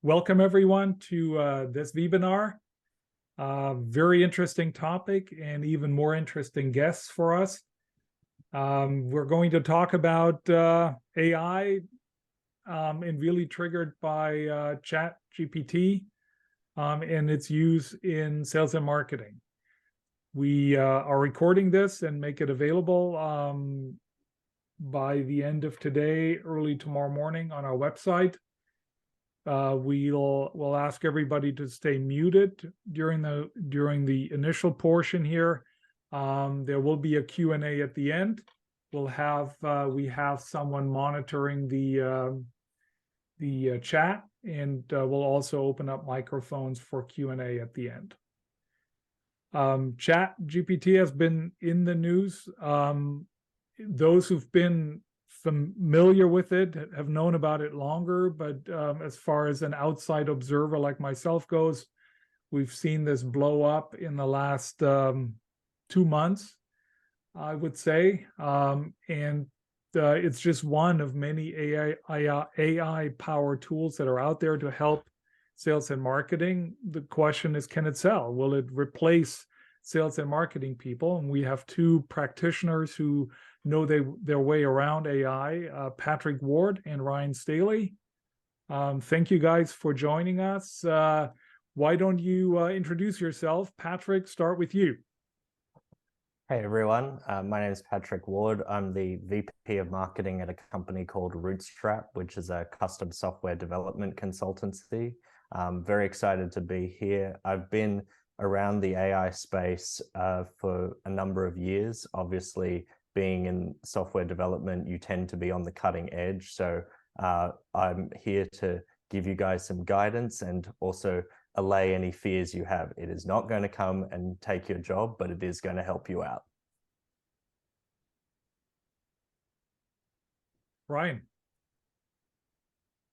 Welcome everyone to this webinar. Very interesting topic and even more interesting guests for us. We're going to talk about AI and really triggered by ChatGPT and its use in sales and marketing. We are recording this and make it available by the end of today, early tomorrow morning on our website. We'll ask everybody to stay muted during the initial portion here. There will be a Q&A at the end. We have someone monitoring the chat, and we'll also open up microphones for Q&A at the end. ChatGPT has been in the news. Those who've been familiar with it have known about it longer, but as far as an outside observer like myself goes, we've seen this blow up in the last 2 months, I would say, and it's just one of many AI power tools that are out there to help sales and marketing. The question is, can it sell? Will it replace sales and marketing people? And we have two practitioners who know their way around AI, Patrick Ward and Ryan Staley. Thank you guys for joining us. Why don't you introduce yourself? Patrick, start with you. Hey everyone, my name is Patrick Ward. I'm the VP of Marketing at a company called Rootstrap, which is a custom software development consultancy. I'm very excited to be here. I've been around the AI space for a number of years. Obviously, being in software development, you tend to be on the cutting edge. So I'm here to give you guys some guidance and also allay any fears you have. It is not going to come and take your job, but it is going to help you out. Ryan.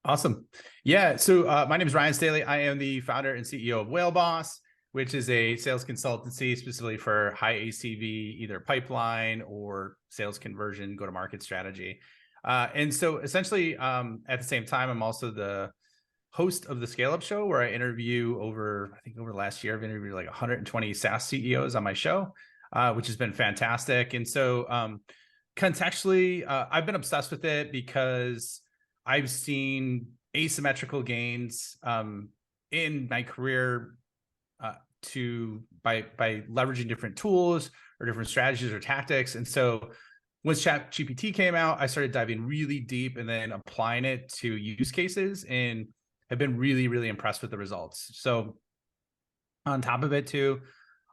Awesome. Yeah, so my name is Ryan Staley. I am the founder and CEO of WhaleBoss, which is a sales consultancy specifically for high ACV, either pipeline or sales conversion, go-to-market strategy. And so essentially, at the same time, I'm also the host of the Scale Up Show, where I interview over the last year, I've interviewed like 120 SaaS CEOs on my show, which has been fantastic. And so contextually, I've been obsessed with it because I've seen asymmetrical gains in my career by leveraging different tools or different strategies or tactics. And so once ChatGPT came out, I started diving really deep and then applying it to use cases and have been really, really impressed with the results. So on top of it too,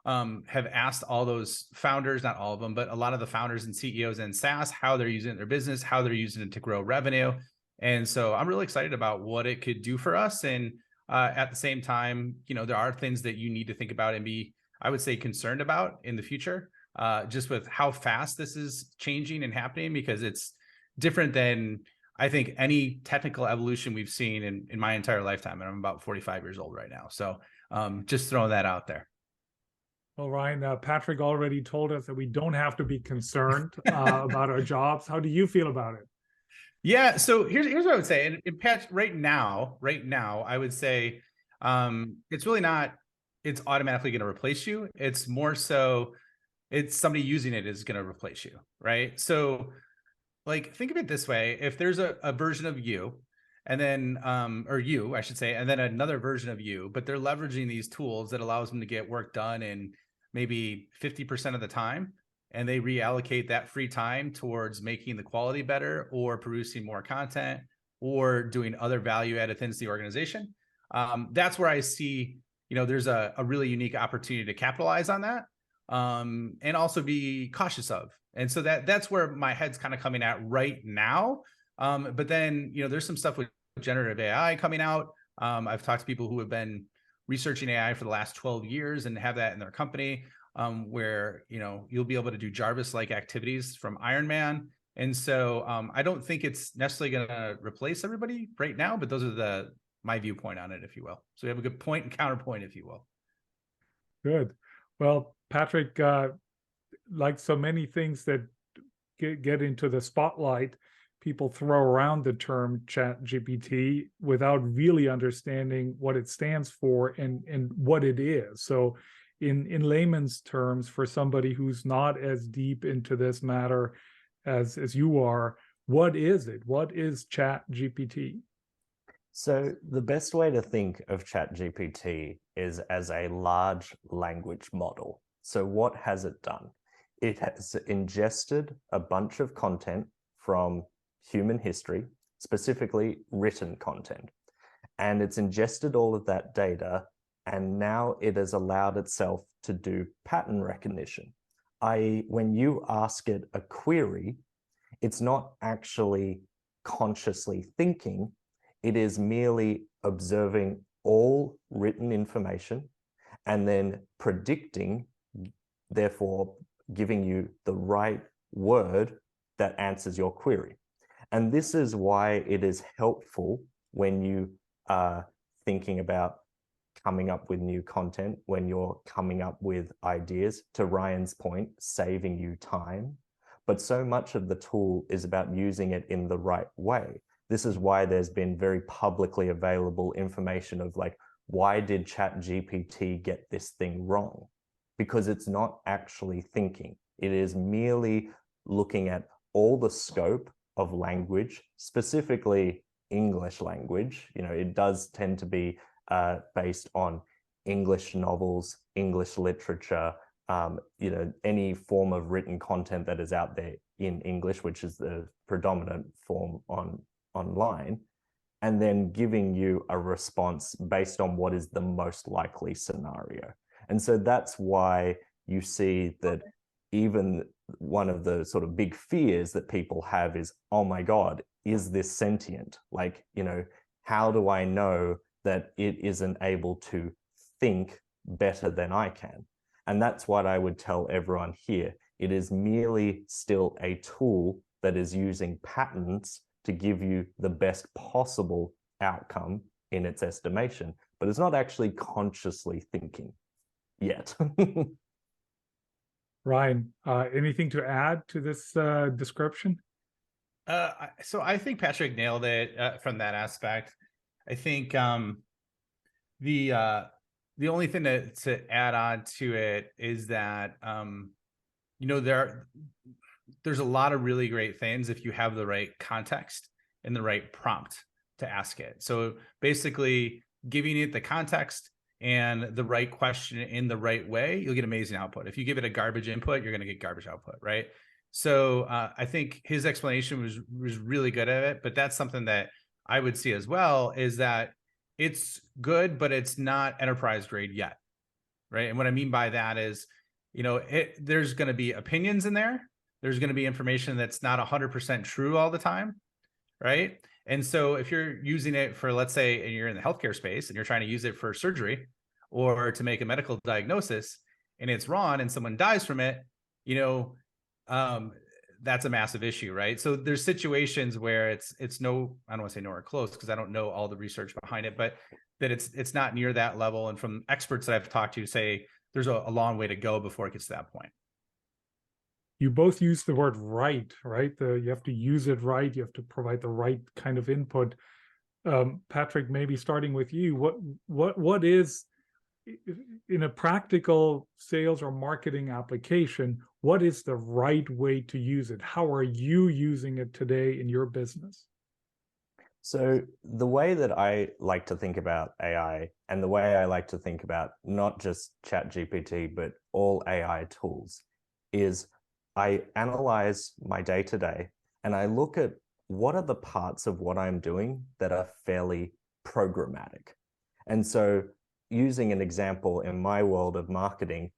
have asked all those founders, not all of them, but a lot of the founders and CEOs in SaaS, how they're using it in their business, how they're using it to grow revenue. And so I'm really excited about what it could do for us. And at the same time, there are things that you need to think about and be, I would say, concerned about in the future, just with how fast this is changing and happening, because it's different than, I think, any technical evolution we've seen in my entire lifetime. And I'm about 45 years old right now. So just throwing that out there. Well, Ryan, Patrick already told us that we don't have to be concerned about our jobs. How do you feel about it? Yeah, so here's what I would say. And Pat, right now, I would say it's really not, it's automatically going to replace you. It's more so, it's somebody using it is going to replace you, right? So like, think of it this way. If there's a version of you, and then, or you, I should say, and then another version of you, but they're leveraging these tools that allows them to get work done in maybe 50% of the time, and they reallocate that free time towards making the quality better or producing more content or doing other value-added things to the organization. That's where I see, there's a really unique opportunity to capitalize on that and also be cautious of. And so that's where my head's kind of coming at right now. But then, there's some stuff with generative AI coming out. I've talked to people who have been researching AI for the last 12 years and have that in their company. Where you'll be able to do Jarvis-like activities from Iron Man. And so I don't think it's necessarily going to replace everybody right now, but those are my viewpoint on it, if you will. So we have a good point and counterpoint, if you will. Good. Well, Patrick, like so many things that get into the spotlight, people throw around the term ChatGPT without really understanding what it stands for and what it is. So in layman's terms, for somebody who's not as deep into this matter as you are, what is it? What is ChatGPT? So the best way to think of ChatGPT is as a large language model. So what has it done? It has ingested a bunch of content from human history, specifically written content. And it's ingested all of that data, and now it has allowed itself to do pattern recognition. I.e., when you ask it a query, it's not actually consciously thinking, it is merely observing all written information and then predicting, therefore giving you the right word that answers your query. And this is why it is helpful when you are thinking about coming up with new content, when you're coming up with ideas, to Ryan's point, saving you time. But so much of the tool is about using it in the right way. This is why there's been very publicly available information of like, why did ChatGPT get this thing wrong? Because it's not actually thinking. It is merely looking at all the scope of language, specifically English language. You know, it does tend to be based on English novels, English literature, you know, any form of written content that is out there in English, which is the predominant form online, and then giving you a response based on what is the most likely scenario. And so that's why you see that even one of the sort of big fears that people have is, oh my God, is this sentient? Like, you know, how do I know that it isn't able to think better than I can? And that's what I would tell everyone here. It is merely still a tool that is using patterns to give you the best possible outcome in its estimation, but it's not actually consciously thinking yet. Ryan, anything to add to this description? So I think Patrick nailed it from that aspect. I think the only thing to add on to it is that you know, there's a lot of really great things if you have the right context and the right prompt to ask it. So basically giving it the context and the right question in the right way, you'll get amazing output. If you give it a garbage input, you're going to get garbage output, right? So I think his explanation was really good at it, but that's something that I would see as well, is that it's good, but it's not enterprise grade yet, right? And what I mean by that is, you know, there's going to be opinions in there. There's going to be information that's not 100% true all the time, right? And so if you're using it for, let's say, and you're in the healthcare space and you're trying to use it for surgery or to make a medical diagnosis, and it's wrong and someone dies from it, you know, that's a massive issue, right? So there's situations where it's no, I don't want to say nowhere close because I don't know all the research behind it, but that it's not near that level. And from experts that I've talked to say there's a long way to go before it gets to that point. You both use the word right? You have to use it right. You have to provide the right kind of input. Patrick, maybe starting with you, what is, in a practical sales or marketing application, what is the right way to use it? How are you using it today in your business? So the way that I like to think about AI, and the way I like to think about not just ChatGPT, but all AI tools, is I analyze my day-to-day and I look at what are the parts of what I'm doing that are fairly programmatic. And so using an example in my world of marketing,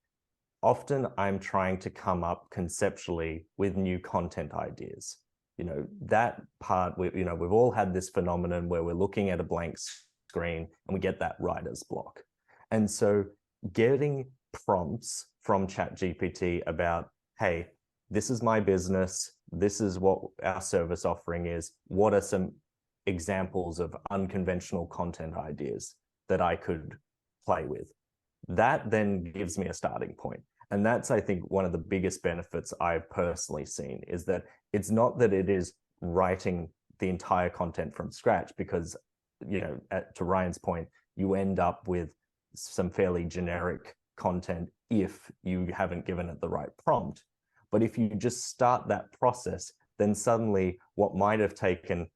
often I'm trying to come up conceptually with new content ideas. You know, that part, we've all had this phenomenon where we're looking at a blank screen and we get that writer's block. And so getting prompts from ChatGPT about, hey, this is my business, this is what our service offering is, what are some examples of unconventional content ideas that I could play with? That then gives me a starting point. And that's, I think, one of the biggest benefits I've personally seen, is that it's not that it is writing the entire content from scratch, because, to Ryan's point, you end up with some fairly generic content if you haven't given it the right prompt. But if you just start that process, then suddenly what might have taken,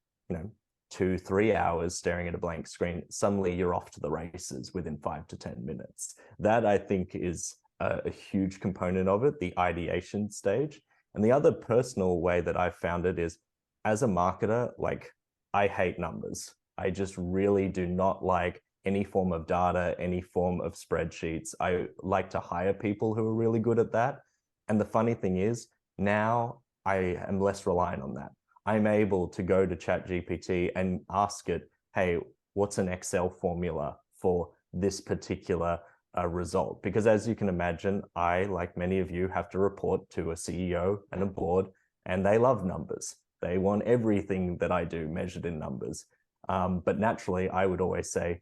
2-3 hours staring at a blank screen, suddenly you're off to the races within 5 to 10 minutes. That, I think, is a huge component of it, the ideation stage. And the other personal way that I've found it is, as a marketer, like, I hate numbers. I just really do not like any form of data, any form of spreadsheets. I like to hire people who are really good at that. And the funny thing is, now I am less reliant on that. I'm able to go to ChatGPT and ask it, hey, what's an Excel formula for this particular result? Because as you can imagine, I, like many of you, have to report to a CEO and a board, and they love numbers. They want everything that I do measured in numbers. But naturally, I would always say,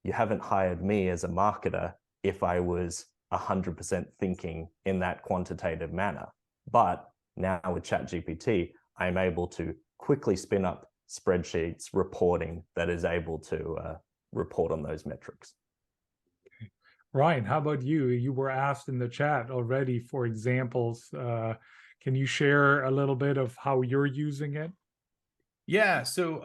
you haven't hired me as a marketer if I was 100% thinking in that quantitative manner. But now with ChatGPT, I'm able to quickly spin up spreadsheets, reporting that is able to report on those metrics. Ryan, how about you? You were asked in the chat already for examples. Can you share a little bit of how you're using it? Yeah. So,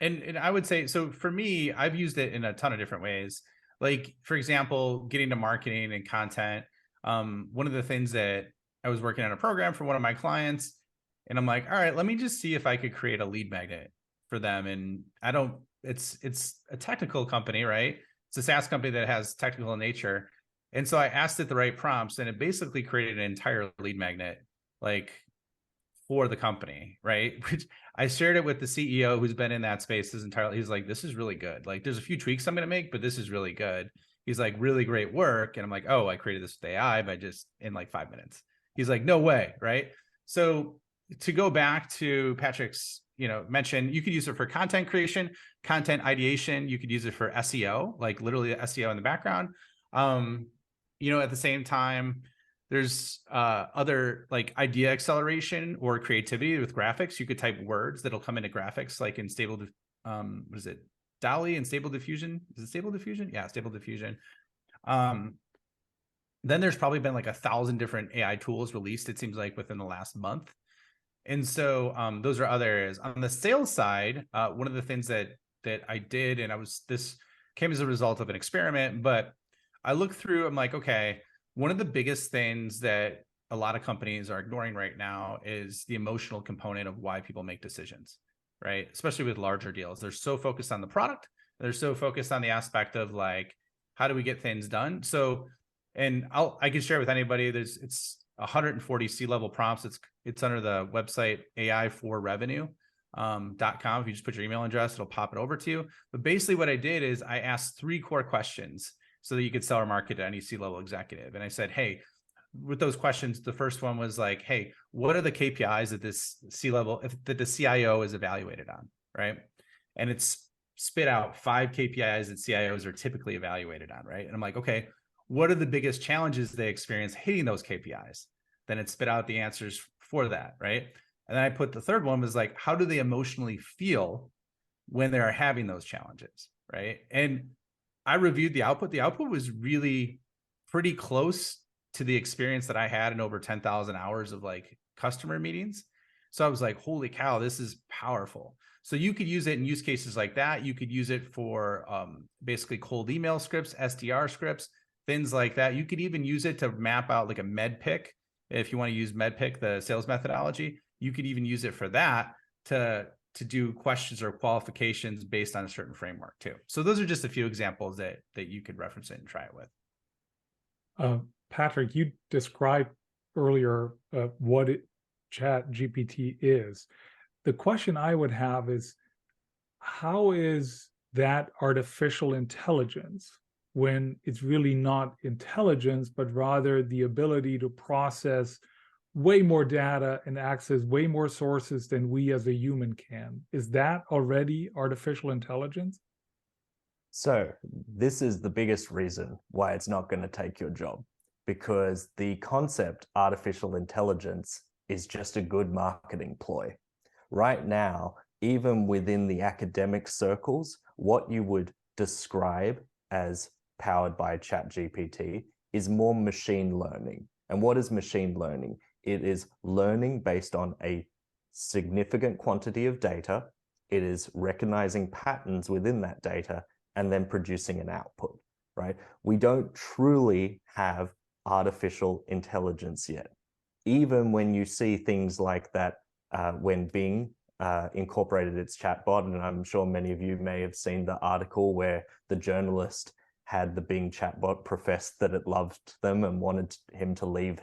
and I would say, so for me, I've used it in a ton of different ways. Like, for example, getting to marketing and content. One of the things that I was working on a program for one of my clients, and I'm like, all right, let me just see if I could create a lead magnet for them. And it's a technical company, right? It's a SaaS company that has technical nature. And so I asked it the right prompts, and it basically created an entire lead magnet, like, for the company, right? Which I shared it with the CEO who's been in that space his entire. He's like, this is really good. Like, there's a few tweaks I'm going to make, but this is really good. He's like, really great work. And I'm like, oh, I created this with AI by just in like 5 minutes. He's like, no way, right? So to go back to Patrick's, mention, you could use it for content creation, content ideation. You could use it for SEO, like literally SEO in the background. At the same time, there's other like idea acceleration or creativity with graphics. You could type words that'll come into graphics, like in stable, what is it? DALL-E and Stable Diffusion. Is it Stable Diffusion? Yeah, Stable Diffusion. Then there's probably been like 1,000 different AI tools released, it seems like, within the last month. And so those are other areas. On the sales side, one of the things that I did, and this came as a result of an experiment, but I looked through, I'm like, okay, one of the biggest things that a lot of companies are ignoring right now is the emotional component of why people make decisions, right? Especially with larger deals. They're so focused on the product. They're so focused on the aspect of like, how do we get things done? So, and I can share with anybody, it's 140 C-level prompts. It's under the website AI4revenue.com. If you just put your email address, it'll pop it over to you. But basically what I did is I asked 3 core questions so that you could sell or market to any C-level executive. And I said, hey, with those questions, the first one was like, hey, what are the KPIs that this C-level, that the CIO is evaluated on, right? And it's spit out 5 KPIs that CIOs are typically evaluated on, right? And I'm like, okay, what are the biggest challenges they experience hitting those KPIs? Then it spit out the answers for that, right? And then I put the third one was like, how do they emotionally feel when they're having those challenges, right? And I reviewed the output. The output was really pretty close to the experience that I had in over 10,000 hours of like customer meetings. So I was like, holy cow, this is powerful. So you could use it in use cases like that. You could use it for basically cold email scripts, SDR scripts, things like that. You could even use it to map out like a MEDPIC. If you want to use MEDPIC, the sales methodology, you could even use it for that to do questions or qualifications based on a certain framework too. So those are just a few examples that you could reference it and try it with. Patrick, you described earlier what ChatGPT is. The question I would have is, how is that artificial intelligence when it's really not intelligence, but rather the ability to process way more data and access way more sources than we as a human can? Is that already artificial intelligence? So this is the biggest reason why it's not going to take your job, because the concept artificial intelligence is just a good marketing ploy. right now, even within the academic circles, what you would describe as powered by ChatGPT is more machine learning. And what is machine learning? It is learning based on a significant quantity of data. It is recognizing patterns within that data and then producing an output, right? We don't truly have artificial intelligence yet. Even when you see things like that, when Bing incorporated its chatbot, and I'm sure many of you may have seen the article where the journalist had the Bing chatbot profess that it loved them and wanted him to leave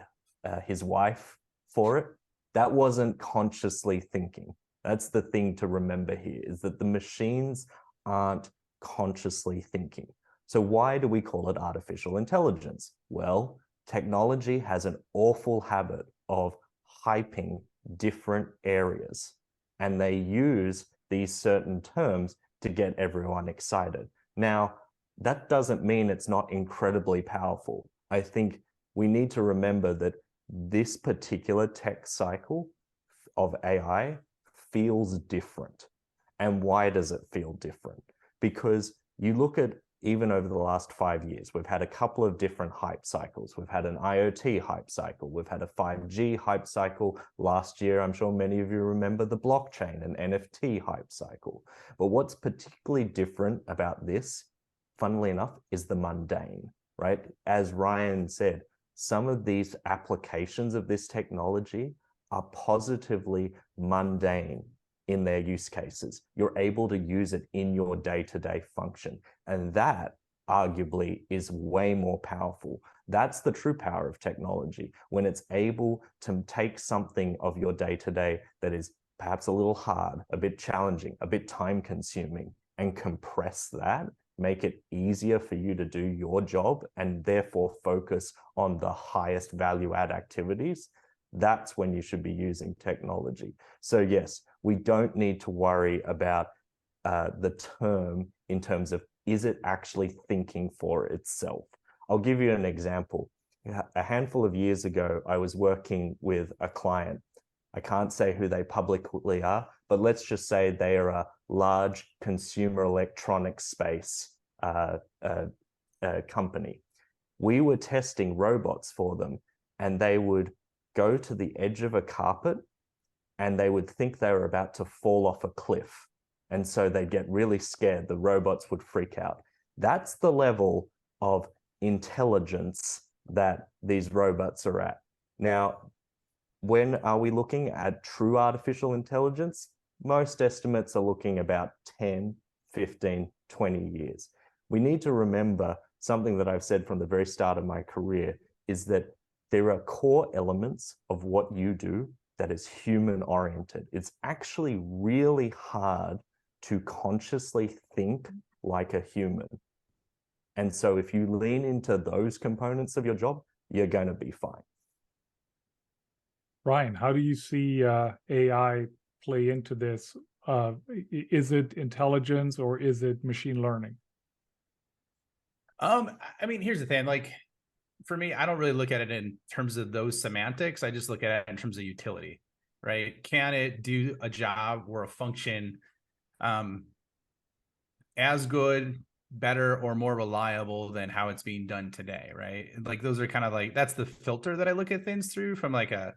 his wife for it. That wasn't consciously thinking. That's the thing to remember here, is that the machines aren't consciously thinking. So why do we call it artificial intelligence? Well, technology has an awful habit of hyping different areas, and they use these certain terms to get everyone excited. Now, that doesn't mean it's not incredibly powerful. I think we need to remember that this particular tech cycle of AI feels different. And why does it feel different? Because you look at, even over the last 5 years, we've had a couple of different hype cycles. We've had an IoT hype cycle. We've had a 5G hype cycle. Last year, I'm sure many of you remember the blockchain and NFT hype cycle. But what's particularly different about this, funnily enough, is the mundane, right? As Ryan said, some of these applications of this technology are positively mundane in their use cases. You're able to use it in your day-to-day function. And that arguably is way more powerful. That's the true power of technology, when it's able to take something of your day-to-day that is perhaps a little hard, a bit challenging, a bit time-consuming, and compress that, make it easier for you to do your job, and therefore focus on the highest value-add activities. That's when you should be using technology. So yes, we don't need to worry about the term in terms of, is it actually thinking for itself? I'll give you an example. A handful of years ago, I was working with a client. I can't say who they publicly are, but let's just say they are a large consumer electronics space company. We were testing robots for them, and they would go to the edge of a carpet and they would think they were about to fall off a cliff. And so they'd get really scared. The robots would freak out. That's the level of intelligence that these robots are at. Now, when are we looking at true artificial intelligence? Most estimates are looking about 10, 15, 20 years. We need to remember something that I've said from the very start of my career, is that there are core elements of what you do that is human oriented. It's actually really hard to consciously think like a human. And so if you lean into those components of your job, you're going to be fine. Ryan, how do you see AI play into this? Is it intelligence or is it machine learning? I mean, here's the thing, like, for me, I don't really look at it in terms of those semantics. I just look at it in terms of utility, right? Can it do a job or a function as good, better, or more reliable than how it's being done today, right? Like, those are kind of like, that's the filter that I look at things through from like a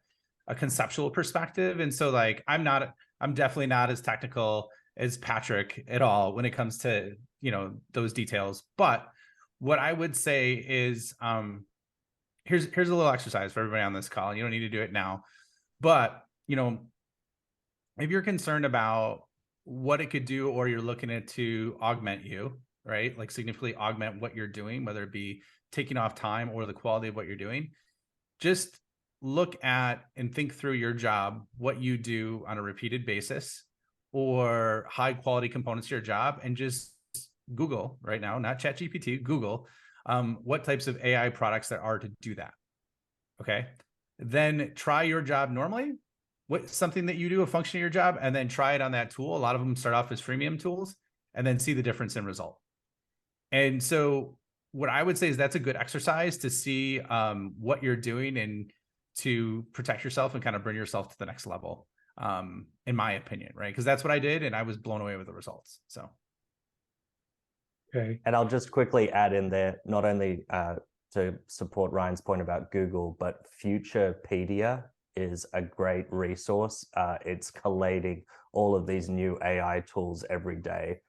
conceptual perspective. And so like, I'm definitely not as technical as Patrick at all when it comes to, you know, those details. But what I would say is, here's a little exercise for everybody on this call. You don't need to do it now, but you know, if you're concerned about what it could do, or you're looking at to augment you, right? Like significantly augment what you're doing, whether it be taking off time or the quality of what you're doing, just look at and think through your job, what you do on a repeated basis, or high quality components to your job, and just Google right now, not ChatGPT, Google, what types of AI products there are to do that. Okay. Then try your job normally, something that you do, a function of your job, and then try it on that tool. A lot of them start off as freemium tools, and then see the difference in result. And so what I would say is that's a good exercise to see what you're doing and to protect yourself and kind of bring yourself to the next level. in my opinion, right? Because that's what I did, and I was blown away with the results. So. Okay. And I'll just quickly add in there, not only to support Ryan's point about Google, but Futurepedia is a great resource. It's collating all of these new AI tools every day.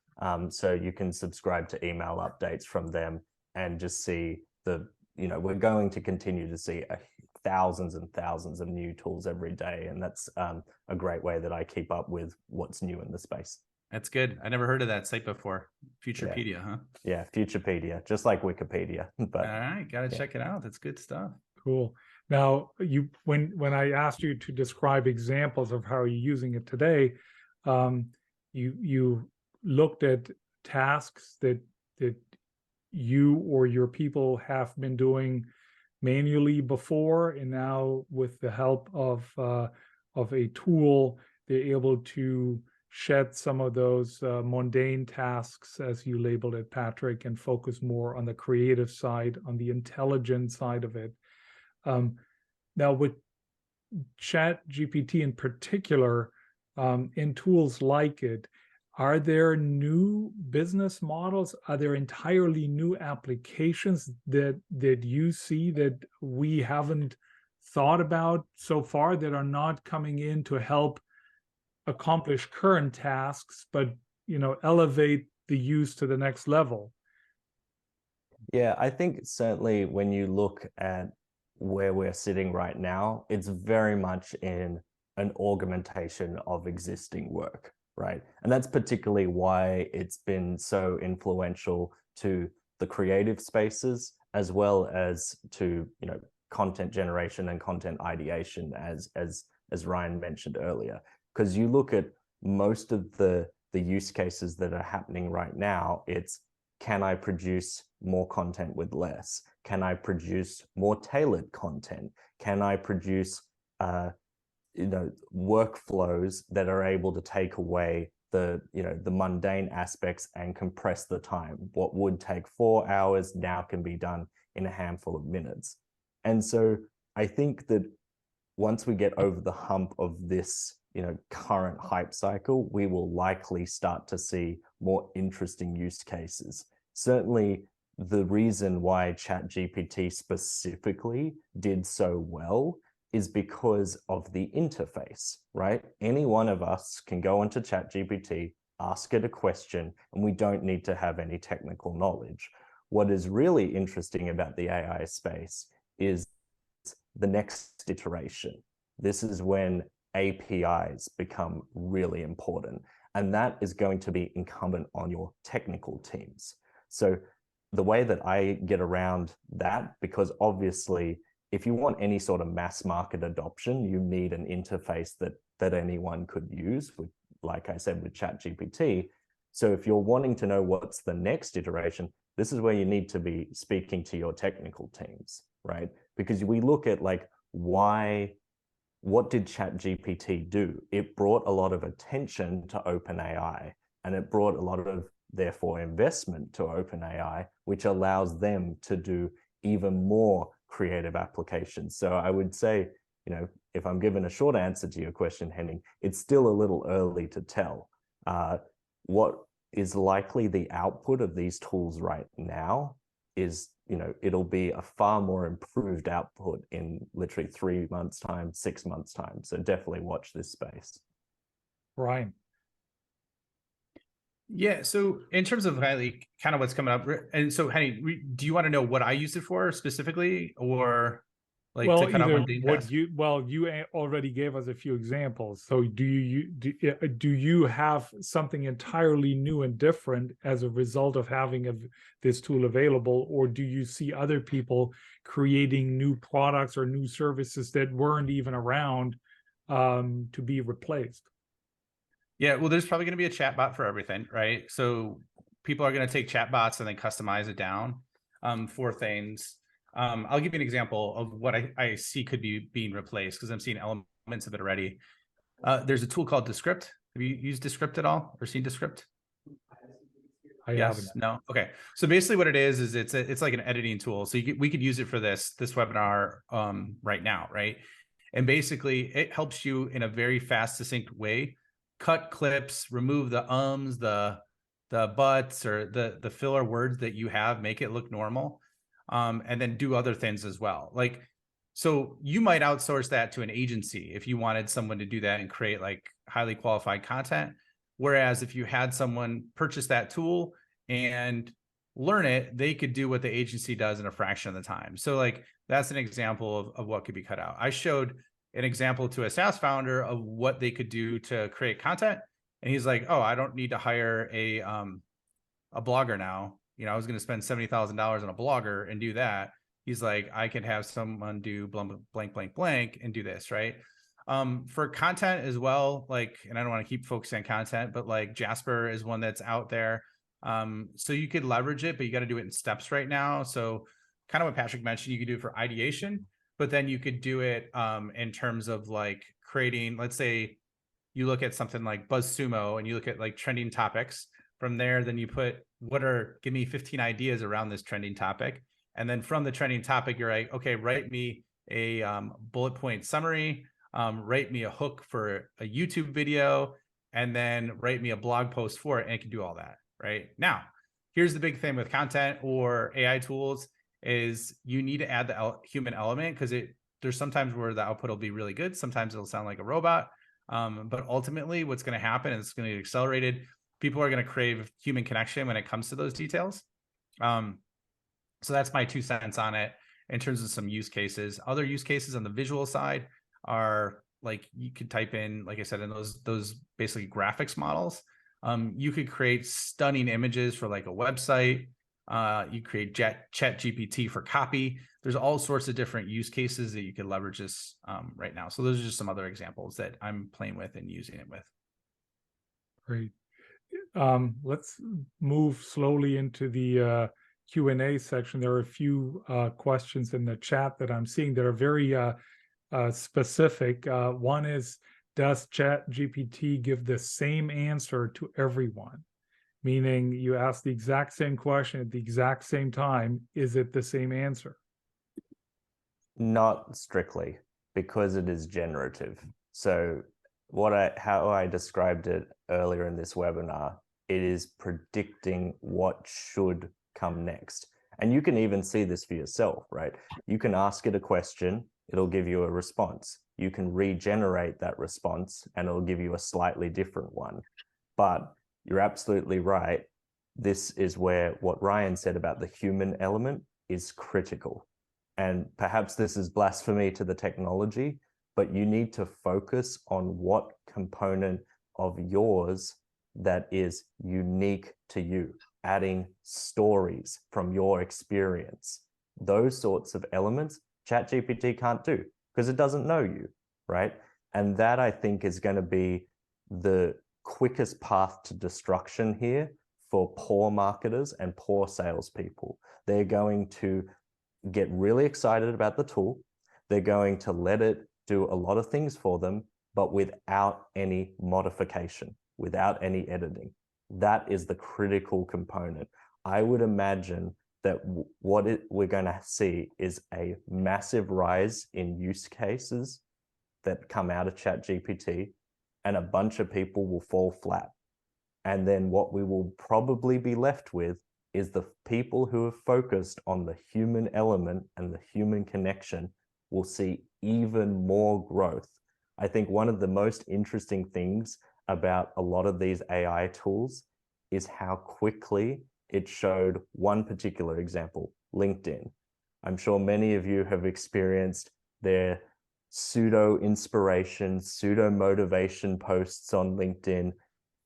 So you can subscribe to email updates from them and just see we're going to continue to see thousands and thousands of new tools every day. And that's a great way that I keep up with what's new in the space. That's good. I never heard of that site before. Futurepedia, huh? Yeah, Futurepedia, just like Wikipedia. But all right, gotta check it out. That's good stuff. Cool. Now, when I asked you to describe examples of how you're using it today, you looked at tasks that you or your people have been doing manually before, and now with the help of a tool, they're able to shed some of those mundane tasks, as you labeled it, Patrick, and focus more on the creative side, on the intelligent side of it. Now, with ChatGPT in particular, in tools like it, are there new business models? Are there entirely new applications that you see that we haven't thought about so far, that are not coming in to help accomplish current tasks, but elevate the use to the next level? Yeah, I think certainly when you look at where we're sitting right now, it's very much in an augmentation of existing work, right? And that's particularly why it's been so influential to the creative spaces, as well as to content generation and content ideation, as Ryan mentioned earlier. Because you look at most of the use cases that are happening right now, it's, can I produce more content with less? Can I produce more tailored content? Can I produce workflows that are able to take away the mundane aspects and compress the time? What would take 4 hours now can be done in a handful of minutes. And so I think that once we get over the hump of this current hype cycle, we will likely start to see more interesting use cases. Certainly, the reason why ChatGPT specifically did so well is because of the interface, right? Any one of us can go into ChatGPT, ask it a question, and we don't need to have any technical knowledge. What is really interesting about the AI space is the next iteration. This is when APIs become really important, and that is going to be incumbent on your technical teams. So the way that I get around that, because obviously if you want any sort of mass market adoption, you need an interface that anyone could use, with, like I said, with ChatGPT. So if you're wanting to know what's the next iteration, this is where you need to be speaking to your technical teams, right? Because we look at what did ChatGPT do? It brought a lot of attention to OpenAI, and it brought a lot of, therefore, investment to OpenAI, which allows them to do even more creative applications. So I would say, if I'm given a short answer to your question, Henning, it's still a little early to tell. What is likely the output of these tools right now is, it'll be a far more improved output in literally 3 months' time, 6 months' time. So definitely watch this space. Ryan. Yeah. So in terms of kind of what's coming up, and so Henny, do you want to know what I use it for specifically, or to cut out mundane tasks? You already gave us a few examples. So do you have something entirely new and different as a result of having this tool available, or do you see other people creating new products or new services that weren't even around to be replaced? Yeah, well, there's probably going to be a chat bot for everything, right? So people are going to take chat bots and then customize it down for things. I'll give you an example of what I see could be being replaced, because I'm seeing elements of it already. There's a tool called Descript. Have you used Descript at all, or seen Descript? I haven't. No. Okay. So basically what it is it's like an editing tool. So we could use it for this webinar right now, right? And basically it helps you in a very fast, succinct way, cut clips, remove the ums, the buts, or the filler words that you have, make it look normal. And then do other things as well. Like, so you might outsource that to an agency if you wanted someone to do that and create like highly qualified content. Whereas if you had someone purchase that tool and learn it, they could do what the agency does in a fraction of the time. So like, that's an example of what could be cut out. I showed an example to a SaaS founder of what they could do to create content. And he's like, oh, I don't need to hire a blogger now. You know, I was going to spend $70,000 on a blogger and do that. He's like, I could have someone do blank, blank, blank and do this, right? For content as well, like, and I don't want to keep focusing on content, but like Jasper is one that's out there. So you could leverage it, but you got to do it in steps right now. So kind of what Patrick mentioned, you could do it for ideation, but then you could do it in terms of like creating, let's say you look at something like BuzzSumo and you look at like trending topics. From there, then you put, give me 15 ideas around this trending topic. And then from the trending topic, you're like, okay, write me a bullet point summary, write me a hook for a YouTube video, and then write me a blog post for it. And it can do all that, right? Now, here's the big thing with content or AI tools is you need to add the human element, because there's sometimes where the output will be really good. Sometimes it'll sound like a robot. But ultimately what's going to happen is it's going to get accelerated. People are going to crave human connection when it comes to those details. So that's my 2 cents on it in terms of some use cases. Other use cases on the visual side are like, you could type in, like I said, in those basically graphics models. You could create stunning images for like a website. You create ChatGPT for copy. There's all sorts of different use cases that you could leverage this right now. So those are just some other examples that I'm playing with and using it with. Great. Let's move slowly into the Q&A section. There are a few questions in the chat that I'm seeing that are very specific. One is, does ChatGPT give the same answer to everyone? Meaning you ask the exact same question at the exact same time, is it the same answer? Not strictly, because it is generative. So how I described it earlier in this webinar, it is predicting what should come next. And you can even see this for yourself, right? You can ask it a question, it'll give you a response. You can regenerate that response and it'll give you a slightly different one. But you're absolutely right. This is where what Ryan said about the human element is critical. And perhaps this is blasphemy to the technology, but you need to focus on what component of yours that is unique to you, adding stories from your experience. Those sorts of elements, ChatGPT can't do because it doesn't know you, right? And that, I think, is going to be the quickest path to destruction here for poor marketers and poor salespeople. They're going to get really excited about the tool. They're going to let it do a lot of things for them, but without any modification, without any editing. That is the critical component. I would imagine that we're going to see is a massive rise in use cases that come out of ChatGPT, and a bunch of people will fall flat. And then what we will probably be left with is the people who have focused on the human element and the human connection will see even more growth. I think one of the most interesting things about a lot of these AI tools is how quickly it showed one particular example, LinkedIn. I'm sure many of you have experienced their pseudo inspiration, pseudo motivation posts on LinkedIn.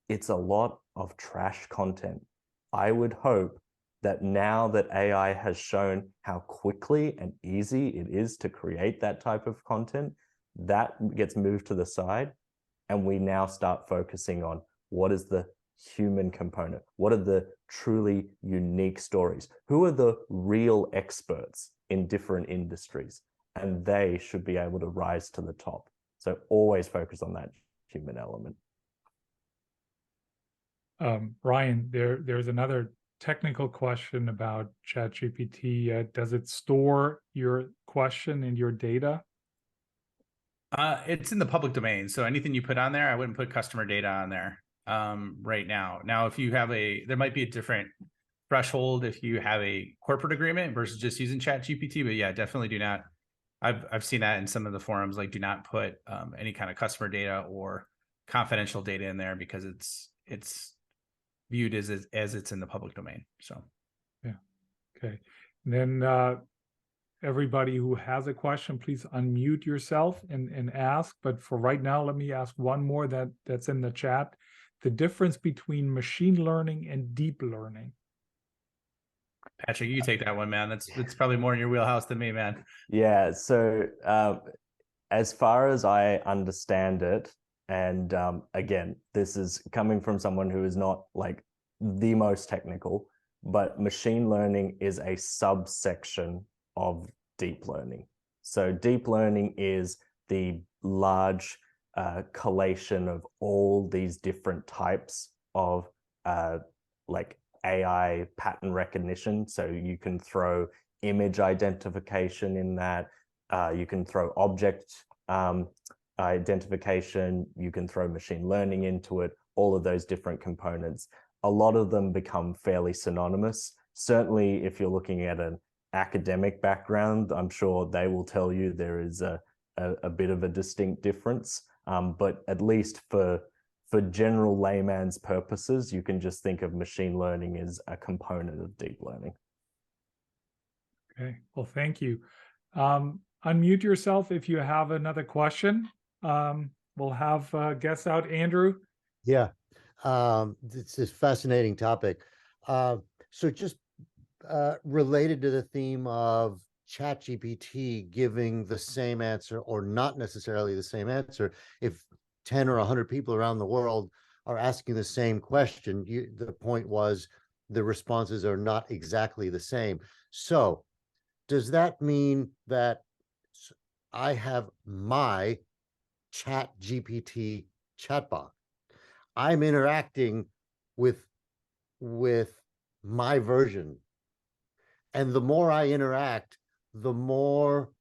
It's a lot of trash content. I would hope that now that AI has shown how quickly and easy it is to create that type of content, that gets moved to the side, and we now start focusing on what is the human component? What are the truly unique stories? Who are the real experts in different industries? And they should be able to rise to the top. So always focus on that human element. Ryan, there's another technical question about ChatGPT. Does it store your question in your data? It's in the public domain, so anything you put on there, I wouldn't put customer data on there right now. Now, if you have there might be a different threshold if you have a corporate agreement versus just using ChatGPT, but yeah, definitely do not. I've seen that in some of the forums, like do not put any kind of customer data or confidential data in there because it's viewed as it's in the public domain. So yeah, okay. And then everybody who has a question, please unmute yourself and ask. But for right now, let me ask one more that's in the chat. The difference between machine learning and deep learning. Patrick, you take that one, man. It's probably more in your wheelhouse than me, man. Yeah, so as far as I understand it, and again, this is coming from someone who is not like the most technical, but machine learning is a subsection of deep learning. So deep learning is the large collation of all these different types of like AI pattern recognition. So you can throw image identification in that, you can throw object identification, you can throw machine learning into it, all of those different components. A lot of them become fairly synonymous. Certainly, if you're looking at an academic background, I'm sure they will tell you there is a bit of a distinct difference. But at least for general layman's purposes, you can just think of machine learning as a component of deep learning. Okay, well, thank you. Unmute yourself if you have another question. We'll have guests out. Andrew? Yeah, it's a fascinating topic. So just related to the theme of ChatGPT giving the same answer or not necessarily the same answer, if 10 or 100 people around the world are asking the same question, the point was the responses are not exactly the same. So does that mean that I have my ChatGPT chatbot? I'm interacting with my version, and the more I interact, the more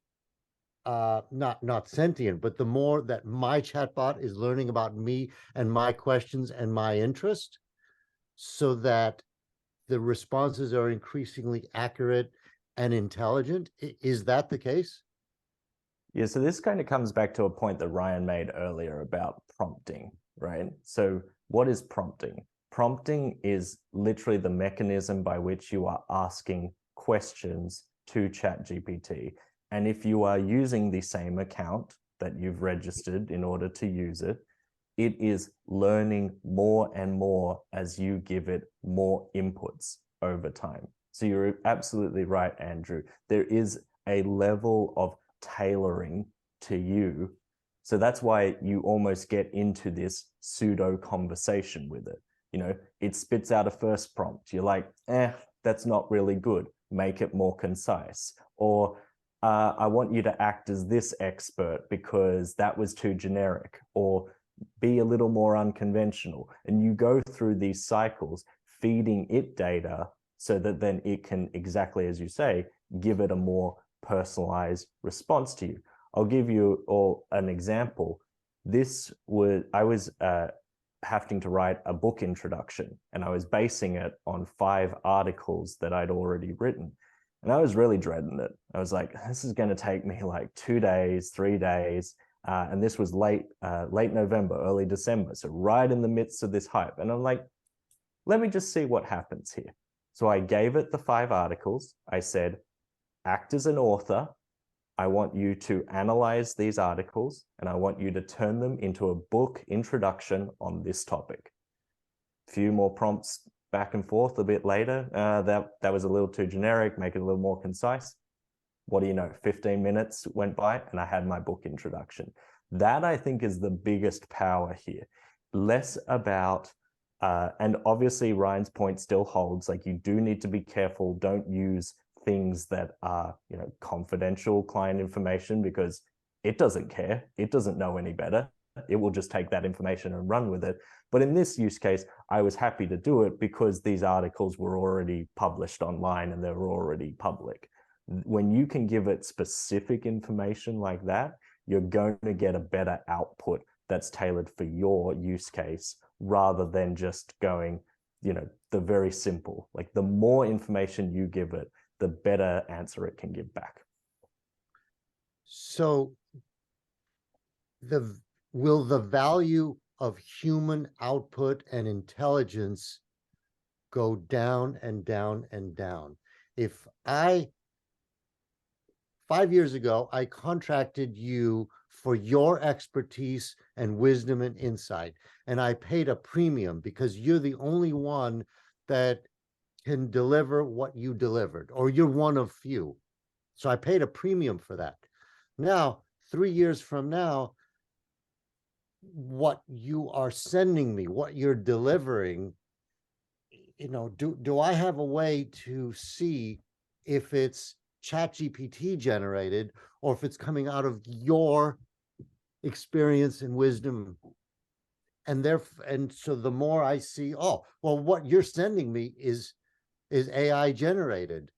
not sentient, but the more that my chatbot is learning about me and my questions and my interest, so that the responses are increasingly accurate and intelligent. Is that the case? Yeah, so this kind of comes back to a point that Ryan made earlier about prompting, right? So what is prompting? Prompting is literally the mechanism by which you are asking questions to ChatGPT. And if you are using the same account that you've registered in order to use it, it is learning more and more as you give it more inputs over time. So you're absolutely right, Andrew. There is a level of tailoring to you. So that's why you almost get into this pseudo conversation with it. You know, it spits out a first prompt. You're like, that's not really good. Make it more concise. Or I want you to act as this expert because that was too generic. Or be a little more unconventional. And you go through these cycles, feeding it data so that then it can, exactly as you say, give it a more personalized response to you. I'll give you all an example. I was having to write a book introduction, and I was basing it on 5 articles that I'd already written. And I was really dreading it. I was like, this is going to take me like 2 days, 3 days. And this was late November, early December. So right in the midst of this hype. And I'm like, let me just see what happens here. So I gave it the 5 articles. I said, act as an author. I want you to analyze these articles, and I want you to turn them into a book introduction on this topic. A few more prompts back and forth a bit later. That was a little too generic, make it a little more concise. What do you know, 15 minutes went by and I had my book introduction. That, I think, is the biggest power here. Less about, and obviously Ryan's point still holds, like you do need to be careful, don't use things that are, you know, confidential client information, because it doesn't care. It doesn't know any better. It will just take that information and run with it. But in this use case, I was happy to do it because these articles were already published online and they were already public. When you can give it specific information like that, you're going to get a better output that's tailored for your use case, rather than just going, the very simple. Like, the more information you give it, the better answer it can give back. So will the value of human output and intelligence go down and down and down? If 5 years ago, I contracted you for your expertise and wisdom and insight, and I paid a premium because you're the only one that can deliver what you delivered, or you're one of few. So I paid a premium for that. Now, 3 years from now, what you are sending me, what you're delivering, do I have a way to see if it's ChatGPT generated or if it's coming out of your experience and wisdom? And so the more I see, oh, well, what you're sending me is AI generated.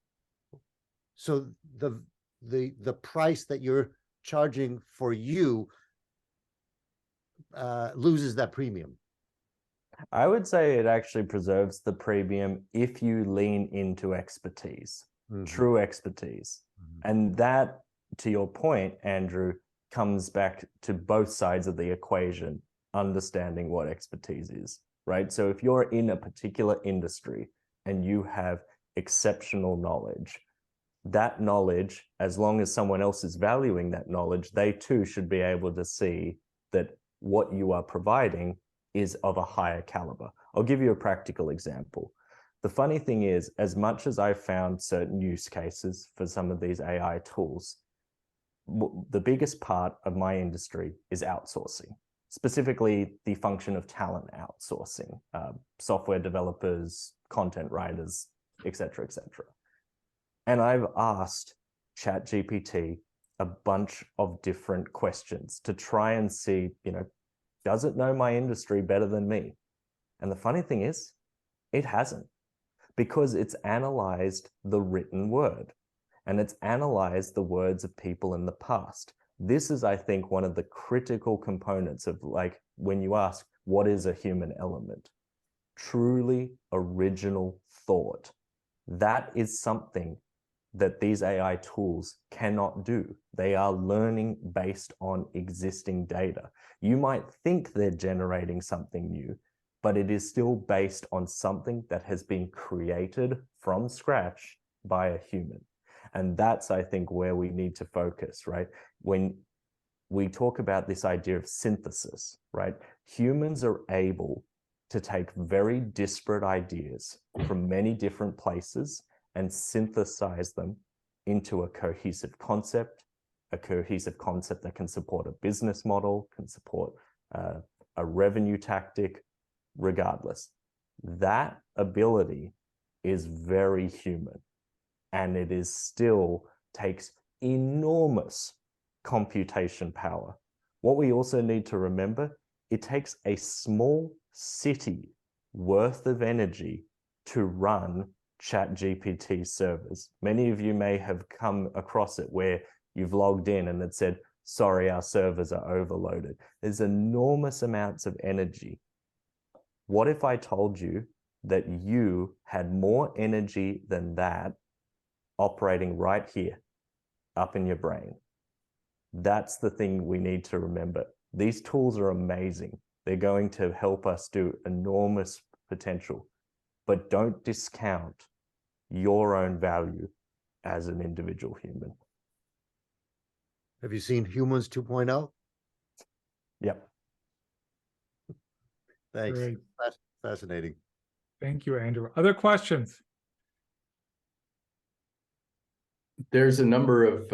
So the price that you're charging for you loses that premium. I would say it actually preserves the premium if you lean into expertise, true expertise. And that, to your point, Andrew, comes back to both sides of the equation, understanding what expertise is, right? So if you're in a particular industry and you have exceptional knowledge, that knowledge, as long as someone else is valuing that knowledge, they too should be able to see that what you are providing is of a higher caliber. I'll give you a practical example. The funny thing is, as much as I've found certain use cases for some of these AI tools, the biggest part of my industry is outsourcing, specifically the function of talent outsourcing, software developers, content writers, et cetera, et cetera. And I've asked ChatGPT a bunch of different questions to try and see, does it know my industry better than me? And the funny thing is, it hasn't, because it's analyzed the written word and it's analyzed the words of people in the past. This is, I think, one of the critical components of, like, when you ask, what is a human element? Truly original thought. That is something that these AI tools cannot do. They are learning based on existing data. You might think they're generating something new, but it is still based on something that has been created from scratch by a human. And that's, I think, where we need to focus, right? When we talk about this idea of synthesis, right? Humans are able to take very disparate ideas from many different places and synthesize them into a cohesive concept that can support a business model, can support a revenue tactic, regardless. That ability is very human, and it is still takes enormous computation power. What we also need to remember, it takes a small city worth of energy to run ChatGPT servers. Many of you may have come across it where you've logged in and it said, sorry, our servers are overloaded. There's enormous amounts of energy. What if I told you that you had more energy than that operating right here, up in your brain? That's the thing we need to remember. These tools are amazing. They're going to help us do enormous potential, but don't discount your own value as an individual human. Have you seen Humans 2.0? Yep. Thanks. Great. That's fascinating. Thank you, Andrew. Other questions? There's a number of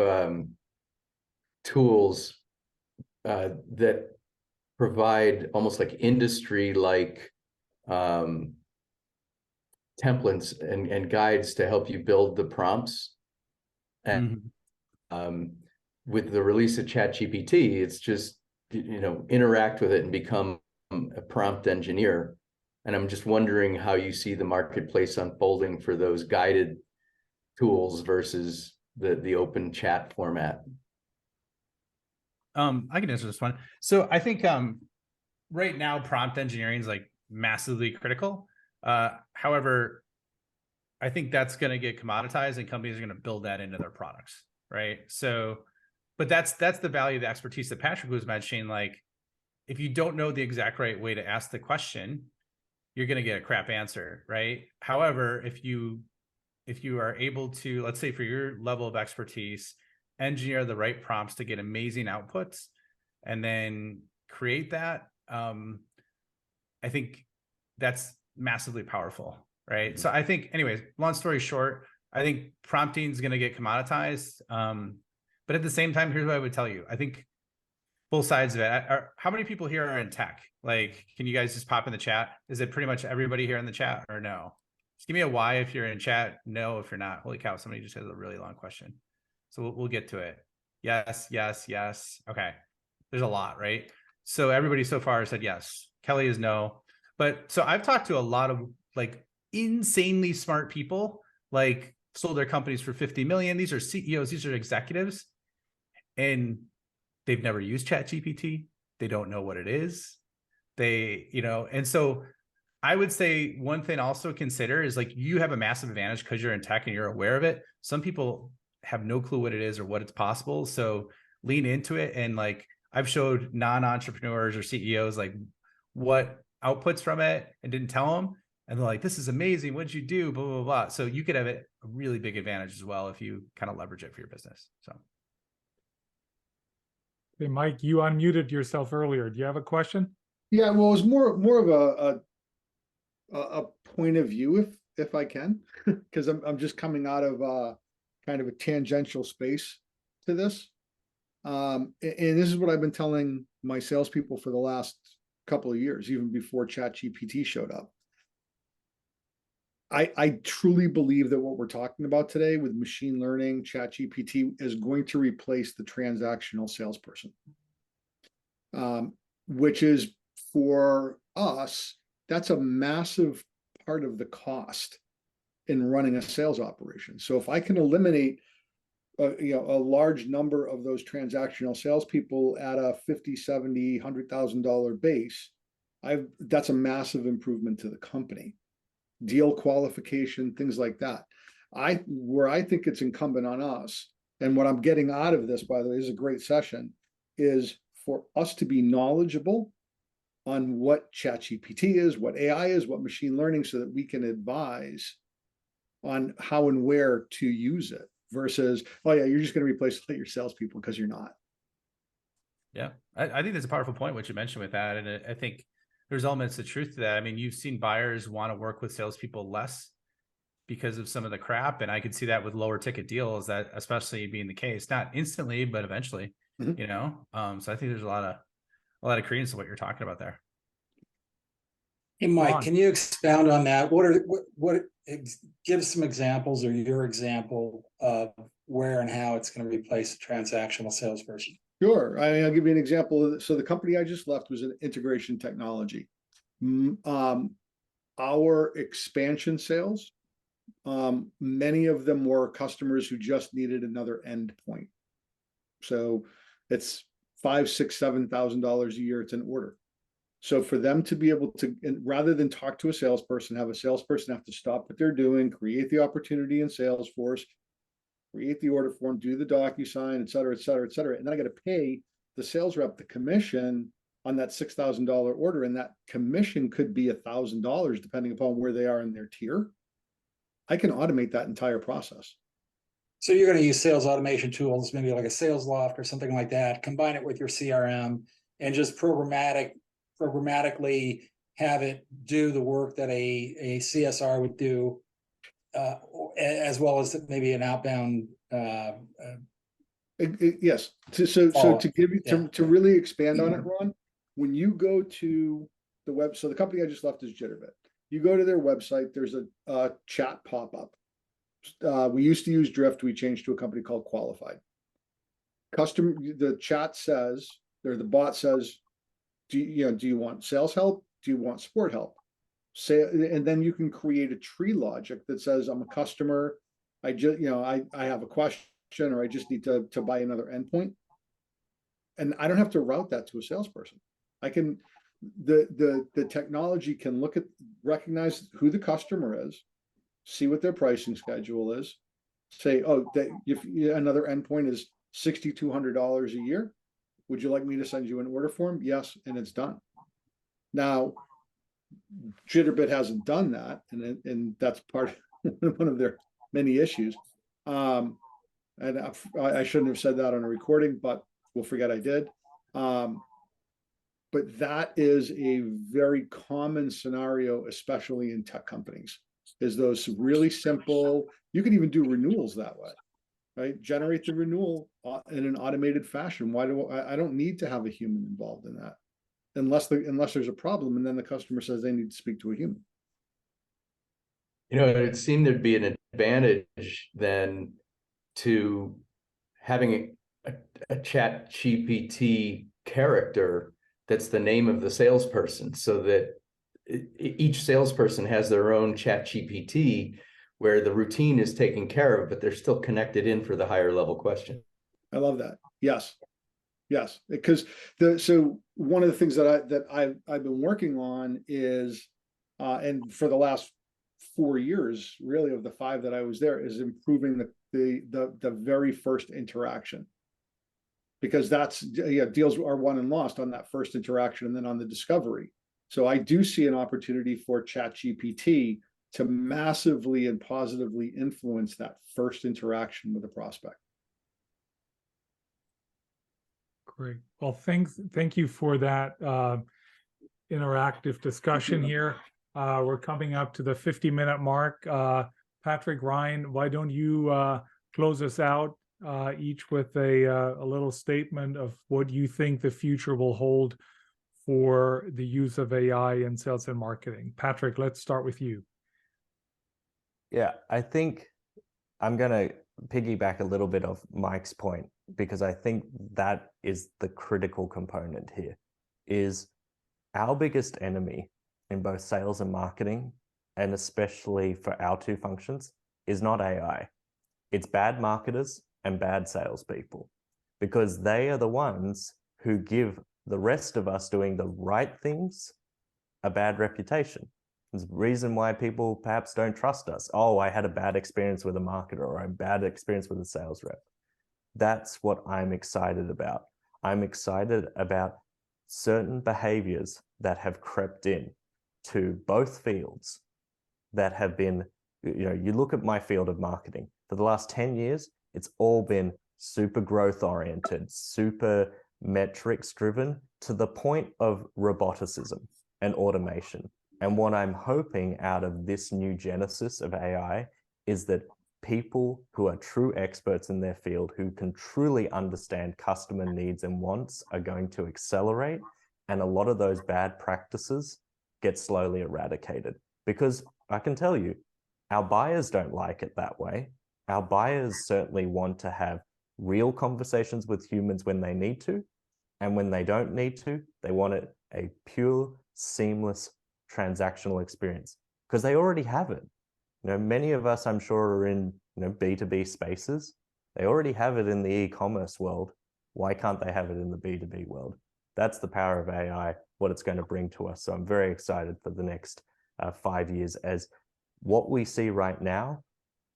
tools that provide almost like industry-like templates and guides to help you build the prompts. And with the release of ChatGPT, it's just, interact with it and become a prompt engineer. And I'm just wondering how you see the marketplace unfolding for those guided tools versus the open chat format. I can answer this one. So I think right now prompt engineering is like massively critical. However, I think that's going to get commoditized and companies are going to build that into their products, right? So, but that's the value of the expertise that Patrick was mentioning. Like, if you don't know the exact right way to ask the question, you're going to get a crap answer, right? However, if you are able to, let's say for your level of expertise, engineer the right prompts to get amazing outputs and then create that, I think that's massively powerful, right? So I think, anyways, long story short, I think prompting is going to get commoditized. But at the same time, here's what I would tell you. I think both sides of it. How many people here are in tech? Like, can you guys just pop in the chat? Is it pretty much everybody here in the chat or no? Just give me a Y if you're in chat. No, if you're not. Holy cow, somebody just has a really long question. So we'll get to it. Yes, yes, yes. Okay. There's a lot, right? So everybody so far said yes. Kelly is no. But so I've talked to a lot of like insanely smart people, like sold their companies for 50 million. These are CEOs, these are executives, and they've never used ChatGPT. They don't know what it is. And so I would say one thing also consider is like you have a massive advantage because you're in tech and you're aware of it. Some people have no clue what it is or what it's possible. So lean into it. And like I've showed non-entrepreneurs or CEOs like what outputs from it and didn't tell them. And they're like, this is amazing. What'd you do? Blah, blah, blah. So you could have a really big advantage as well if you kind of leverage it for your business. So. Hey, Mike, you unmuted yourself earlier. Do you have a question? Yeah, well, it's more of a point of view, if I can, because I'm just coming out of kind of a tangential space to this. And this is what I've been telling my salespeople for the last couple of years, even before ChatGPT showed up. I truly believe that what we're talking about today with machine learning, ChatGPT is going to replace the transactional salesperson, which is for us, that's a massive part of the cost in running a sales operation. So if I can eliminate a large number of those transactional salespeople at a $50, $70, $100,000 base, that's a massive improvement to the company. Deal qualification, things like that. Where I think it's incumbent on us, and what I'm getting out of this, by the way, is a great session, is for us to be knowledgeable on what ChatGPT is, what AI is, what machine learning, so that we can advise on how and where to use it versus, oh yeah, you're just going to replace your salespeople, because you're not. Yeah, I think that's a powerful point, what you mentioned with that. And I think there's elements of truth to that. I mean, you've seen buyers want to work with salespeople less because of some of the crap. And I could see that with lower ticket deals, that especially being the case, not instantly, but eventually, So I think there's a lot of credence to what you're talking about there. Hey, Mike, can you expound on that? Give some examples, or your example of where and how it's going to replace a transactional salesperson. Sure. I'll give you an example. So the company I just left was an integration technology. Our expansion sales, many of them were customers who just needed another endpoint. So it's $5,000, $6,000, $7,000 a year. It's an order. So for them to be able to, rather than talk to a salesperson, have a salesperson have to stop what they're doing, create the opportunity in Salesforce, create the order form, do the DocuSign, et cetera, et cetera, et cetera. And then I got to pay the sales rep the commission on that $6,000 order. And that commission could be $1,000 depending upon where they are in their tier. I can automate that entire process. So you're going to use sales automation tools, maybe like a Sales Loft or something like that, combine it with your CRM and just programmatically have it do the work that a CSR would do, as well as maybe an outbound. Yes. So to give you to really expand on it, Ron, when you go to the web, so the company I just left is Jitterbit. You go to their website, there's a chat pop-up. We used to use Drift. We changed to a company called Qualified. The chat says, or the bot says, do you want sales help? Do you want support help? And then you can create a tree logic that says, I'm a customer. I have a question, or I just need to buy another endpoint. and I don't have to route that to a salesperson. I can, the technology can recognize who the customer is, see what their pricing schedule is, say, oh, that if another endpoint is $6,200 a year, would you like me to send you an order form? Yes, and it's done. Now, Jitterbit hasn't done that, and that's part of one of their many issues. And I shouldn't have said that on a recording, but we'll forget I did. But that is a very common scenario, especially in tech companies, is those really simple, you can even do renewals that way, right? Generate the renewal in an automated fashion. Why do I don't need to have a human involved in that unless there's a problem, and then the customer says they need to speak to a human. You know, it seemed there'd be an advantage then to having a ChatGPT character that's the name of the salesperson, so that each salesperson has their own ChatGPT where the routine is taken care of, but they're still connected in for the higher level question. I love that. Yes. Yes. Because so one of the things that I've been working on is, and for the last 4 years, really, of the 5 that I was there, is improving the very first interaction. Because that's, deals are won and lost on that first interaction and then on the discovery. So I do see an opportunity for ChatGPT to massively and positively influence that first interaction with a prospect. Great. Well, thank you for that interactive discussion here. We're coming up to the 50-minute mark. Patrick, Ryan, why don't you close us out each with a little statement of what you think the future will hold for the use of AI in sales and marketing. Patrick, let's start with you. Yeah, I think I'm going to piggyback a little bit of Mike's point, because I think that is the critical component here. Is our biggest enemy in both sales and marketing, and especially for our 2 functions, is not AI. It's bad marketers and bad salespeople, because they are the ones who give the rest of us doing the right things a bad reputation. There's a reason why people perhaps don't trust us. Oh, I had a bad experience with a marketer, or a bad experience with a sales rep. That's what I'm excited about. I'm excited about certain behaviors that have crept in to both fields that have been, you look at my field of marketing, for the last 10 years, it's all been super growth oriented, super metrics driven, to the point of roboticism and automation. And what I'm hoping out of this new genesis of AI is that people who are true experts in their field, who can truly understand customer needs and wants, are going to accelerate. And a lot of those bad practices get slowly eradicated. Because I can tell you, our buyers don't like it that way. Our buyers certainly want to have real conversations with humans when they need to. And when they don't need to, they want a pure, seamless, transactional experience, because they already have it. Many of us, I'm sure, are in B2B spaces. They already have it in the e-commerce world. Why can't they have it in the B2B world? That's the power of AI, what it's going to bring to us. So I'm very excited for the next 5 years, as what we see right now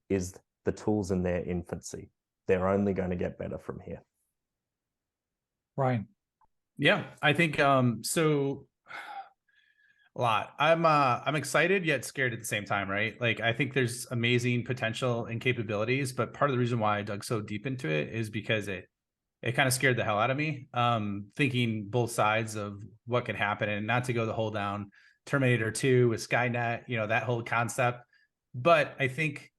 is the tools in their infancy. They're only going to get better from here. Ryan. Yeah, I think so. A lot. I'm excited yet scared at the same time, right? Like, I think there's amazing potential and capabilities, but part of the reason why I dug so deep into it is because it kind of scared the hell out of me. Thinking both sides of what could happen, and not to go the whole down Terminator 2 with Skynet, that whole concept. But I think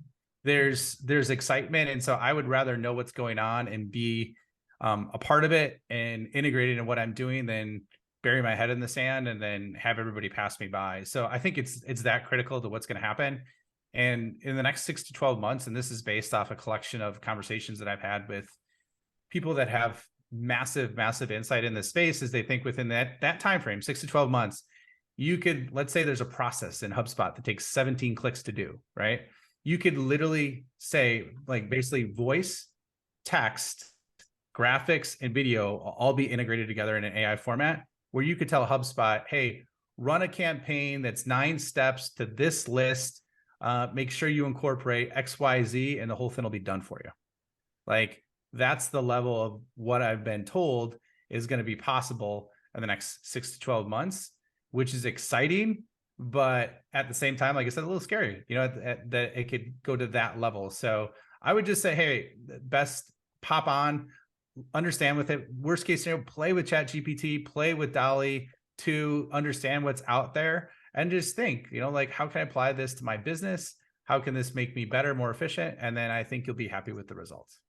there's excitement, and so I would rather know what's going on and be a part of it and integrated in what I'm doing than bury my head in the sand and then have everybody pass me by. So I think it's that critical to what's going to happen. And in the next 6 to 12 months, and this is based off a collection of conversations that I've had with people that have massive, massive insight in this space, as they think within that time frame, 6 to 12 months, you could, let's say there's a process in HubSpot that takes 17 clicks to do, right? You could literally say, like, basically voice, text, graphics and video will all be integrated together in an AI format where you could tell HubSpot, hey, run a campaign that's 9 steps to this list. Make sure you incorporate X, Y, Z, and the whole thing will be done for you. Like, that's the level of what I've been told is going to be possible in the next 6 to 12 months, which is exciting, but at the same time, like I said, a little scary, that it could go to that level. So I would just say, hey, best pop on, understand with it. Worst case scenario, play with ChatGPT, play with DALL-E to understand what's out there, and just think, like, how can I apply this to my business? How can this make me better, more efficient? And then I think you'll be happy with the results.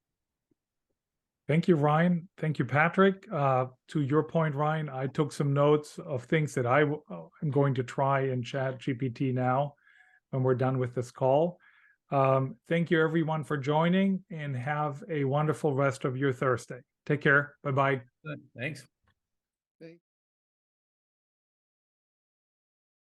Thank you, Ryan. Thank you, Patrick. To your point, Ryan, I took some notes of things that I am going to try in ChatGPT now when we're done with this call. Thank you, everyone, for joining, and have a wonderful rest of your Thursday. Take care. Bye-bye. Thanks.